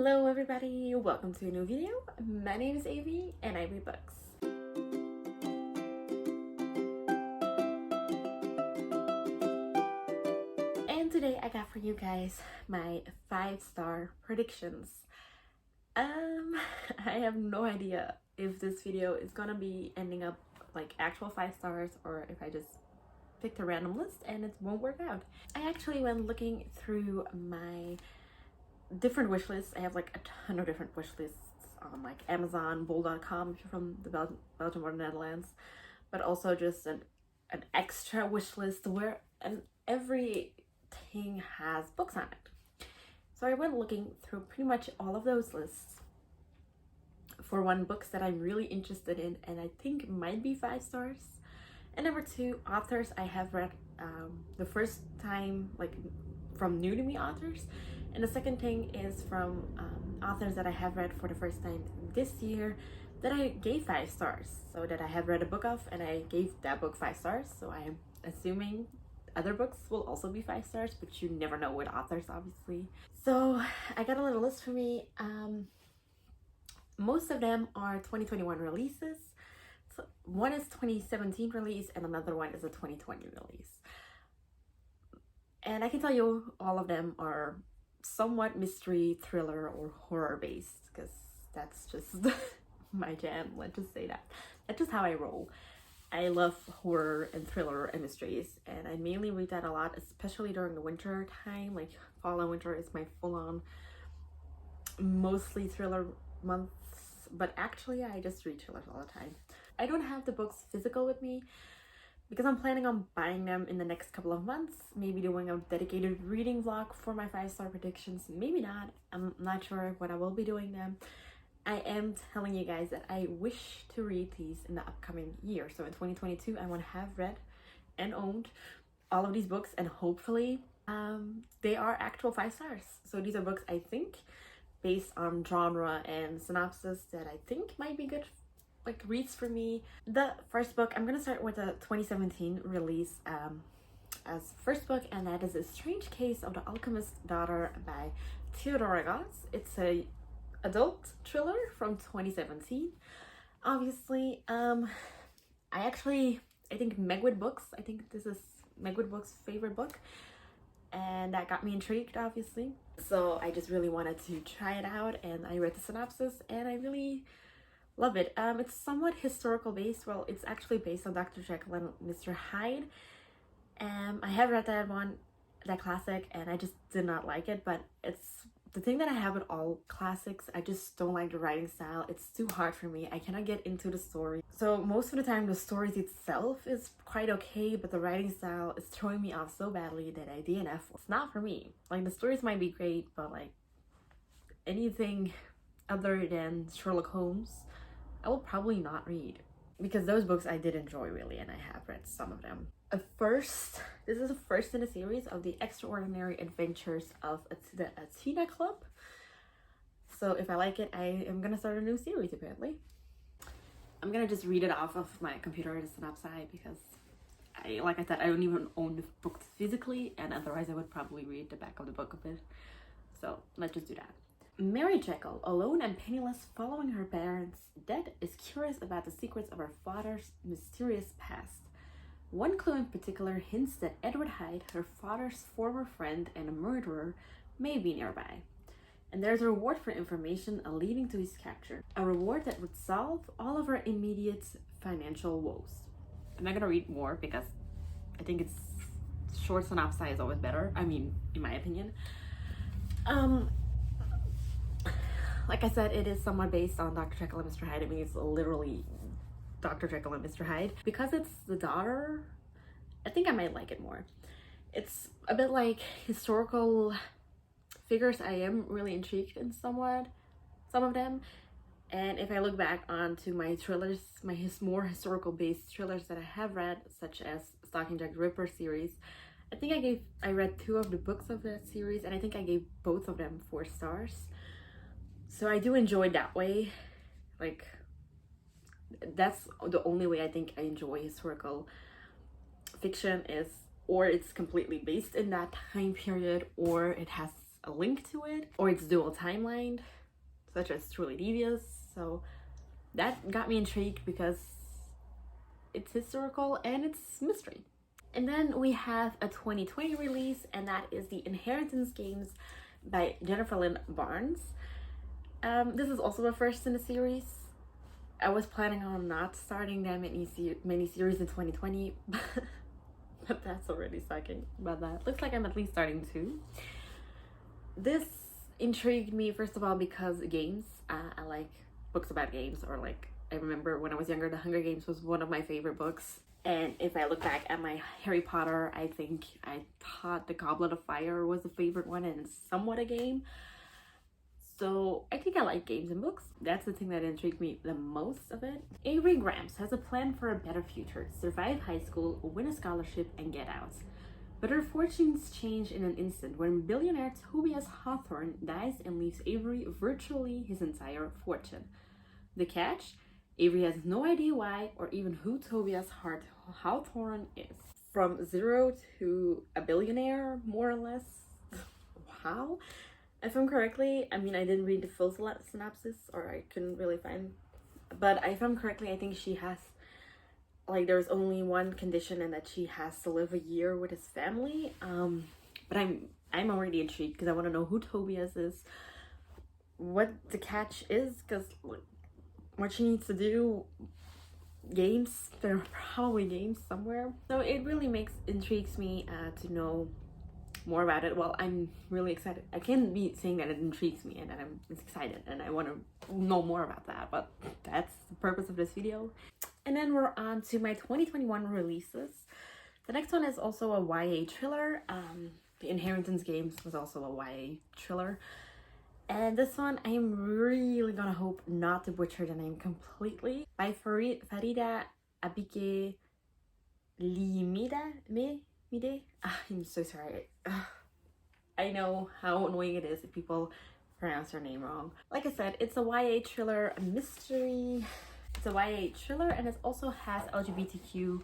Hello everybody, welcome to a new video. My name is Evi and I read books. And today I got for you guys my 5-star predictions. I have no idea if this video is gonna be ending up like actual 5 stars or if I just picked a random list and it won't work out. I actually went looking through my different wish lists. I have like a ton of different wish lists on like Amazon, bol.com if you're from the Belgium or the Netherlands, but also just an extra wish list where everything has books on it. So I went looking through pretty much all of those lists for one, books that I'm really interested in and I think might be 5 stars, and number 2, authors I have read the first time, like from new to me authors. And the second thing is from authors that I have read for the first time this year that I gave 5 stars. So that I have read a book of and I gave that book 5 stars. So I am assuming other books will also be 5 stars, but you never know with authors, obviously. So I got a little list for me. Most of them are 2021 releases. So one is 2017 release and another one is a 2020 release. And I can tell you all of them are somewhat mystery, thriller, or horror based, because that's just my jam. Let's just say that. That's just how I roll. I love horror and thriller and mysteries, and I mainly read that a lot, especially during the winter time. Like fall and winter is my full-on mostly thriller months, but actually I just read thrillers all the time. I don't have the books physical with me because I'm planning on buying them in the next couple of months, maybe doing a dedicated reading vlog for my 5-star predictions, maybe not. I'm not sure what I will be doing them. I am telling you guys that I wish to read these in the upcoming year. So in 2022, I want to have read and owned all of these books, and hopefully they are actual 5 stars. So these are books I think, based on genre and synopsis, that I think might be good like reads for me. The first book, I'm gonna start with a 2017 release as first book, and that is A Strange Case of the Alchemist's Daughter by Theodora Goss. It's a adult thriller from 2017. Obviously, I think Megwood Books, I think this is Megwood Books' favorite book, and that got me intrigued, obviously. So I just really wanted to try it out, and I read the synopsis and I really love it. It's somewhat historical based. Well, it's actually based on Dr. Jekyll and Mr. Hyde. I have read that classic, and I just did not like it, but it's the thing that I have with all classics. I just don't like the writing style. It's too hard for me. I cannot get into the story. So most of the time the story itself is quite okay, but the writing style is throwing me off so badly that I DNF. It's not for me. Like the stories might be great, but like anything other than Sherlock Holmes, I will probably not read, because those books I did enjoy really, and I have read some of them. This is the first in the series of the Extraordinary Adventures of the Athena Club. So if I like it, I am gonna start a new series apparently. I'm gonna just read it off of my computer, the synopsis, because like I said, I don't even own the books physically, and otherwise I would probably read the back of the book a bit. So let's just do that. Mary Jekyll, alone and penniless following her parents' death, is curious about the secrets of her father's mysterious past. One clue in particular hints that Edward Hyde, her father's former friend and a murderer, may be nearby. And there's a reward for information leading to his capture. A reward that would solve all of her immediate financial woes. I'm not gonna read more because I think it's short synopsis is always better. I mean, in my opinion. Like I said, it is somewhat based on Dr. Jekyll and Mr. Hyde. I mean, it's literally Dr. Jekyll and Mr. Hyde. Because it's the daughter, I think I might like it more. It's a bit like historical figures. I am really intrigued in some of them. And if I look back onto my thrillers, my more historical based thrillers that I have read, such as Stalking Jack the Ripper series, I think I read 2 of the books of that series, and I think I gave both of them 4 stars. So I do enjoy that way. Like, that's the only way I think I enjoy historical fiction, is or it's completely based in that time period, or it has a link to it, or it's dual timeline, such as Truly Devious. So that got me intrigued because it's historical and it's mystery. And then we have a 2020 release, and that is the Inheritance Games by Jennifer Lynn Barnes. This is also a first in the series. I was planning on not starting that many series in 2020, but that's already sucking. But that looks like I'm at least starting 2. This intrigued me, first of all, because games. I like books about games, or like, I remember when I was younger, The Hunger Games was one of my favorite books. And if I look back at my Harry Potter, I think I thought The Goblet of Fire was a favorite one and somewhat a game. So I think I like games and books. That's the thing that intrigued me the most of it. Avery Grams has a plan for a better future, survive high school, win a scholarship, and get out. But her fortunes change in an instant when billionaire Tobias Hawthorne dies and leaves Avery virtually his entire fortune. The catch? Avery has no idea why or even who Tobias Hawthorne is. From 0 to a billionaire, more or less. Wow. If I'm correctly, I mean, I didn't read the full synopsis, or I couldn't really find, but if I'm correctly, I think she has, like, there's only one condition, and that she has to live a year with his family. But I'm already intrigued because I want to know who Tobias is, what the catch is, because what she needs to do. Games, there are probably games somewhere, so it really intrigues me to know more about it. Well, I'm really excited. I can't be saying that it intrigues me and that I'm excited and I want to know more about that, but that's the purpose of this video. And then we're on to my 2021 releases. The next one is also a YA thriller. The Inheritance Games was also a YA thriller. And this one, I'm really gonna hope not to butcher the name completely. By Farida Abike Limide. I'm so sorry. I know how annoying it is if people pronounce her name wrong. Like I said, it's a YA thriller, a mystery. It's a YA thriller, and it also has LGBTQ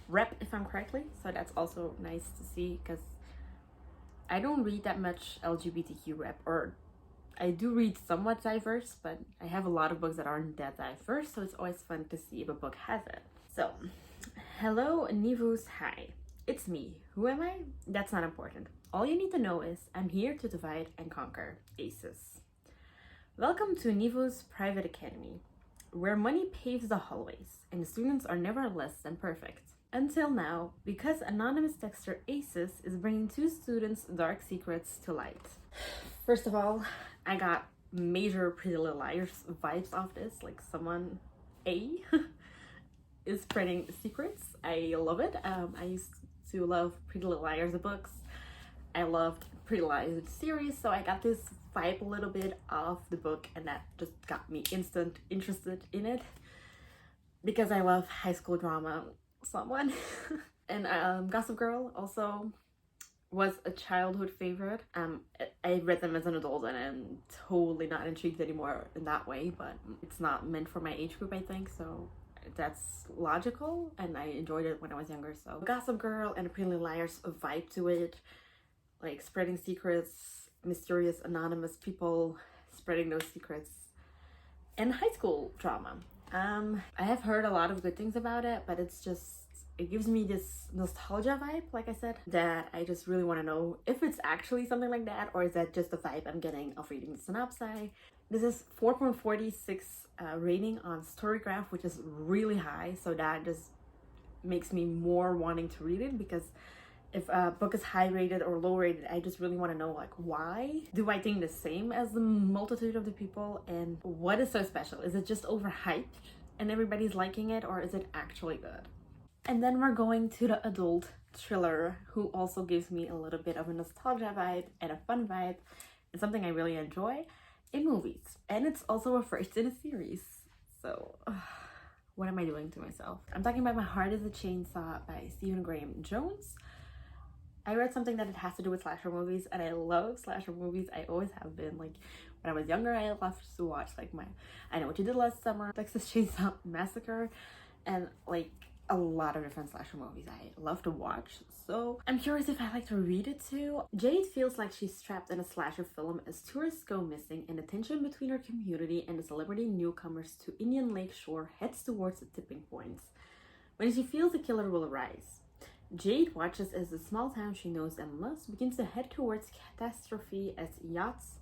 rep, if I'm correctly. So that's also nice to see, because I don't read that much LGBTQ rep, or I do read somewhat diverse, but I have a lot of books that aren't that diverse, so it's always fun to see if a book has it. So, hello Nivus, hi. It's me. Who am I? That's not important. All you need to know is I'm here to divide and conquer aces. Welcome to Nivus Private Academy, where money paves the hallways and the students are never less than perfect. Until now, because anonymous texter Aces is bringing 2 students' dark secrets to light. First of all, I got major Pretty Little Liars vibes off this, like someone is spreading secrets. I love it. I used to love Pretty Little Liars, the books. I loved Pretty Little Liars series, so I got this vibe a little bit of the book, and that just got me instant interested in it because I love high school drama somewhat. And Gossip Girl also was a childhood favorite. I read them as an adult and I'm totally not intrigued anymore in that way, but it's not meant for my age group, I think, so that's logical, and I enjoyed it when I was younger. So Gossip Girl and Pretty Little Liars vibe to it, like spreading secrets, mysterious anonymous people spreading those secrets, and high school drama. I have heard a lot of good things about it, but it gives me this nostalgia vibe, like I said, that I just really want to know if it's actually something like that, or is that just the vibe I'm getting of reading the synopsis. This is 4.46 rating on Storygraph, which is really high, so that just makes me more wanting to read it, because if a book is high rated or low rated, I just really want to know, like, why? Do I think the same as the multitude of the people, and what is so special? Is it just overhyped and everybody's liking it, or is it actually good? And then we're going to the adult thriller, who also gives me a little bit of a nostalgia vibe and a fun vibe, and something I really enjoy in movies. And it's also a first in a series. So, what am I doing to myself? I'm talking about My Heart is a Chainsaw by Stephen Graham Jones. I read something that it has to do with slasher movies, and I love slasher movies. I always have been. Like, when I was younger, I loved to watch, like, I Know What You Did Last Summer, Texas Chainsaw Massacre, and, like, a lot of different slasher movies I love to watch, so I'm curious if I like to read it too. Jade feels like she's trapped in a slasher film as tourists go missing and the tension between her community and the celebrity newcomers to Indian Lake Shore heads towards the tipping points when she feels the killer will arise. Jade watches as the small town she knows and loves begins to head towards catastrophe as yachts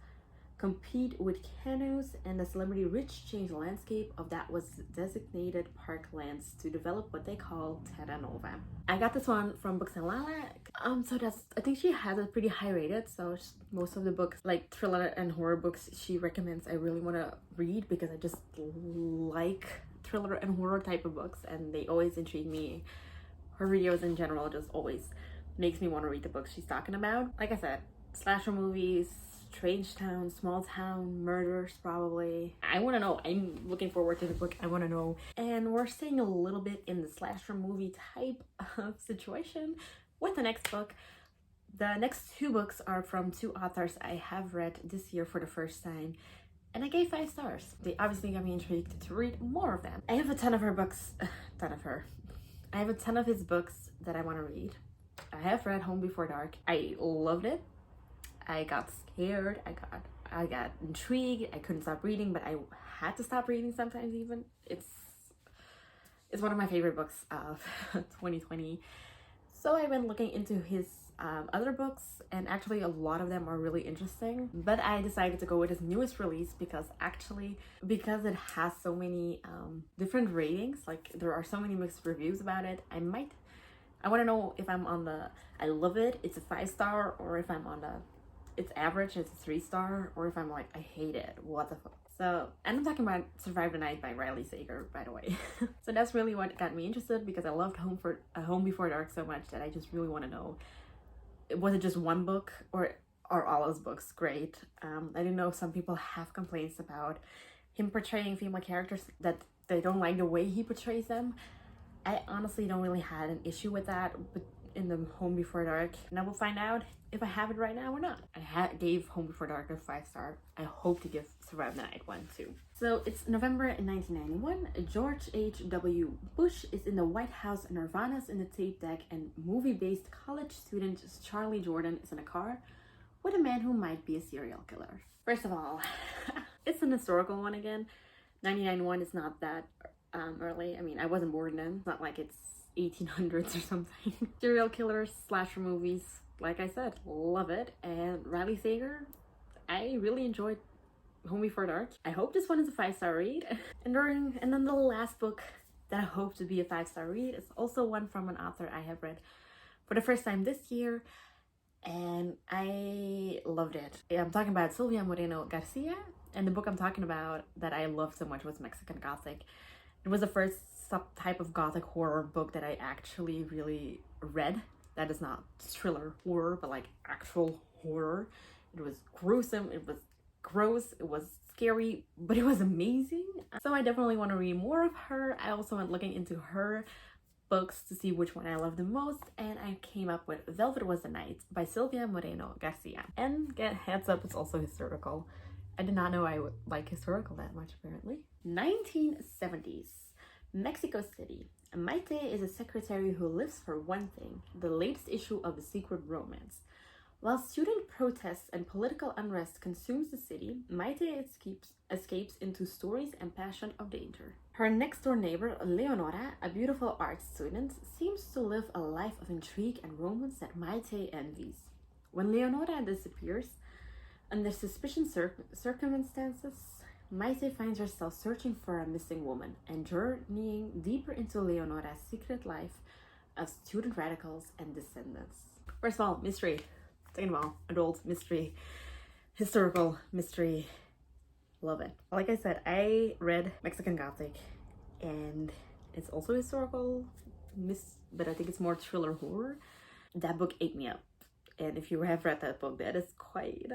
compete with canoes and the celebrity rich change the landscape of that was designated parklands to develop what they call Terra Nova. I got this one from Books and Lilac. So that's, I think she has a pretty high rated, so most of the books, like thriller and horror books she recommends, I really want to read because I just like thriller and horror type of books and they always intrigue me. Her videos in general just always makes me want to read the books she's talking about. Like I said, slasher movies, strange town, small town, murders probably. I want to know. I'm looking forward to the book. I want to know. And we're staying a little bit in the slasher movie type of situation with the next book. The next two books are from two authors I have read this year for the first time, and I gave 5 stars. They obviously got me intrigued to read more of them. I have a ton of her books. I have a ton of his books that I want to read. I have read Home Before Dark. I loved it. I got scared. I got intrigued. I couldn't stop reading, but I had to stop reading sometimes even. It's one of my favorite books of 2020. So I've been looking into his other books, and actually a lot of them are really interesting. But I decided to go with his newest release because it has so many different ratings. Like there are so many mixed reviews about it. I want to know if I'm on the I love it, it's a 5-star, or if I'm on the it's average, it's a 3-star, or if I'm like I hate it, what the fuck. So, and I'm talking about Survive the Night by Riley Sager, by the way. So that's really what got me interested because I loved Home Before Dark so much that I just really want to know, was it just one book or are all his books great? I didn't know some people have complaints about him portraying female characters, that they don't like the way he portrays them. I honestly don't really had an issue with that, but in the Home Before Dark, and I will find out if I have it right now or not. I gave Home Before Dark a 5-star. I hope to give Survive the Night one too. So it's November in 1991. George H.W. Bush is in the White House, Nirvana's in the tape deck, and movie-based college student Charlie Jordan is in a car with a man who might be a serial killer. First of all, it's an historical one again. 1991 is not that early. I mean, I wasn't born then. It's not like it's 1800s or something. Serial killers, slasher movies, like I said, love it. And Riley Sager, I really enjoyed Home Before Dark. I hope this one is a 5-star read. And then the last book that I hope to be a 5-star read is also one from an author I have read for the first time this year, and I loved it. I'm talking about Sylvia Moreno Garcia, and the book I'm talking about that I loved so much was Mexican Gothic. It was the first type of gothic horror book that I actually really read. That is not thriller horror, but like actual horror. It was gruesome, it was gross, it was scary, but it was amazing. So I definitely want to read more of her. I also went looking into her books to see which one I love the most, and I came up with Velvet Was the Night by Sylvia Moreno Garcia. And get heads up, it's also historical. I did not know I would like historical that much, apparently. 1970s. Mexico City. Maite is a secretary who lives for one thing, the latest issue of A Secret Romance. While student protests and political unrest consumes the city, Maite escapes into stories and passion of danger. Her next-door neighbor, Leonora, a beautiful art student, seems to live a life of intrigue and romance that Maite envies. When Leonora disappears, under suspicious circumstances, Maite finds herself searching for a missing woman and journeying deeper into Leonora's secret life of student radicals and descendants. First of all, mystery. Second of all, adult mystery, historical mystery. Love it. Like I said, I read Mexican Gothic, and it's also historical, but I think it's more thriller horror. That book ate me up, and if you have read that book, that is quite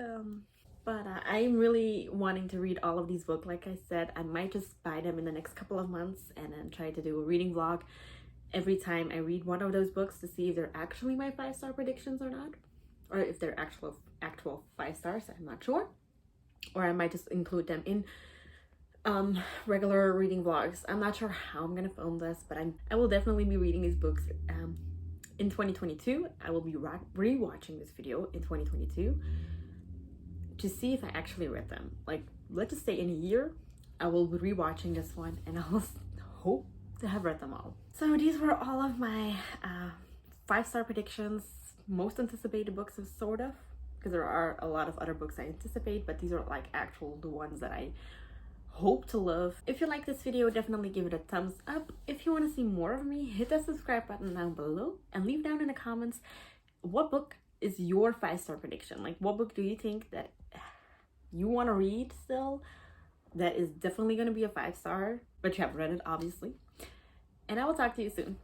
But I'm really wanting to read all of these books. Like I said, I might just buy them in the next couple of months and then try to do a reading vlog every time I read one of those books to see if they're actually my 5-star predictions or not. Or if they're actual 5 stars, I'm not sure. Or I might just include them in regular reading vlogs. I'm not sure how I'm gonna film this, but I will definitely be reading these books in 2022. I will be rewatching this video in 2022 to see if I actually read them. Like, let's just say in a year, I will be rewatching this one and I'll hope to have read them all. So these were all of my 5-star predictions, most anticipated books, of sort of, because there are a lot of other books I anticipate, but these are like actual the ones that I hope to love. If you like this video, definitely give it a thumbs up. If you want to see more of me, hit that subscribe button down below and leave down in the comments what book is your 5-star prediction. Like, what book do you think that you want to read still that is definitely going to be a 5-star, but you haven't read it, obviously. And I will talk to you soon.